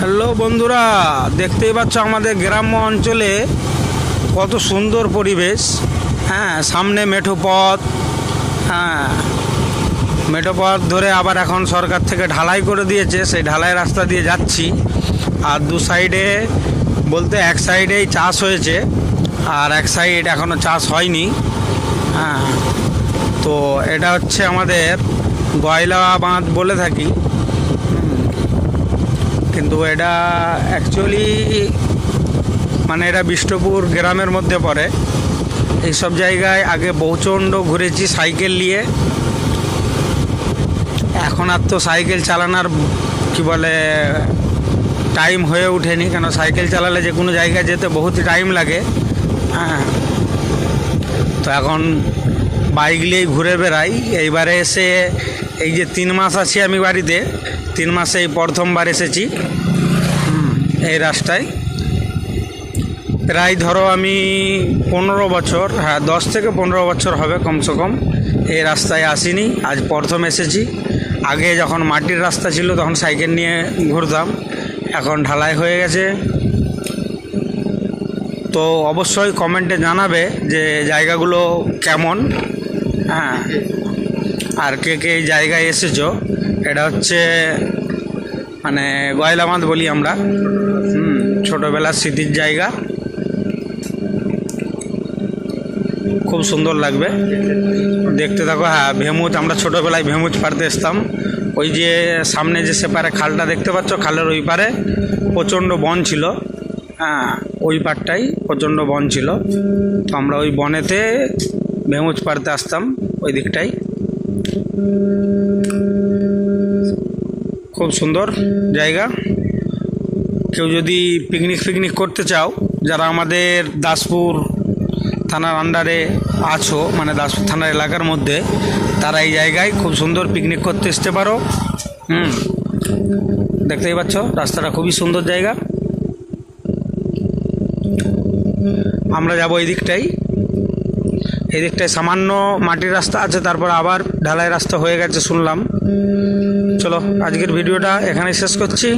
Hello বন্ধুরা, দেখতেই পাচ্ছ আমাদের গ্রাম্য অঞ্চলে কত সুন্দর পরিবেশ। হ্যাঁ, সামনে মেঠো পথ। হ্যাঁ, মেঠো পথ ধরে আবার এখন সরকার থেকে ঢালাই করে দিয়েছে, সেই ঢালাই রাস্তা দিয়ে যাচ্ছি। আর দু সাইডে বলতে এক সাইডেই চাষ হয়েছে আর এক সাইড এখনও চাষ হয়নি। হ্যাঁ, তো এটা হচ্ছে আমাদের গয়লা বাঁধ বলে থাকি, কিন্তু এটা অ্যাকচুয়ালি মানে এটা বিষ্ণুপুর গ্রামের মধ্যে পড়ে। এইসব জায়গায় আগে প্রচণ্ড ঘুরেছি সাইকেল নিয়ে। এখন আর তো সাইকেল চালানোর কি বলে টাইম হয়ে ওঠেনি, কেন সাইকেল চালালে যে কোনো জায়গায় যেতে বহুতই টাইম লাগে। হ্যাঁ, তো এখন বাইক নিয়েই ঘুরে বেড়াই। এইবারে এসে এই যে 3 মাস আছি আমি বাড়িতে, 3 মাসে এই প্রথমবার এসেছি এই রাস্তায়। প্রায় ধরো আমি 15 বছর, হ্যাঁ 10 থেকে 15 বছর হবে কমসে কম এই রাস্তায় আসিনি, আজ প্রথম এসেছি। আগে যখন মাটির রাস্তা ছিল তখন সাইকেল নিয়ে ঘুরতাম, এখন ঢালাই হয়ে গেছে। তো অবশ্যই কমেন্টে জানাবে যে জায়গাগুলো কেমন। হ্যাঁ, আর কে কে এই জায়গায় এসেছো। এটা হচ্ছে মানে গয়লা বাঁধ বলি আমরা, ছোটোবেলার স্মৃতির জায়গা, খুব সুন্দর লাগবে দেখতে থাকো। হ্যাঁ, ভেমুজ, আমরা ছোটোবেলায় ভেমুজ পাড়তে আসতাম। ওই যে সামনে যে সেপারে খালটা দেখতে পাচ্ছ, খালের ওই পারে প্রচণ্ড বন ছিল। হ্যাঁ, ওই পাড়টাই প্রচণ্ড বন ছিল, তো আমরা ওই বনেতে ভেমুজ পাড়তে আসতাম ওই দিকটাই। খুব সুন্দর জায়গা। কেউ যদি পিকনিক করতে চাও, যারা আমাদের দাসপুর থানার আন্ডারে আছো, মানে দাসপুর থানার এলাকার মধ্যে, তারা এই জায়গায় খুব সুন্দর পিকনিক করতে আসতে পারো। দেখতেই পাচ্ছ রাস্তাটা খুবই সুন্দর জায়গা। আমরা যাব এই দিকটাই। এই দিকটায় সামান্য মাটির রাস্তা আছে, তারপর আবার ঢালাই রাস্তা হয়ে গেছে শুনলাম। চলো আজকের ভিডিওটা এখানে শেষ করছি।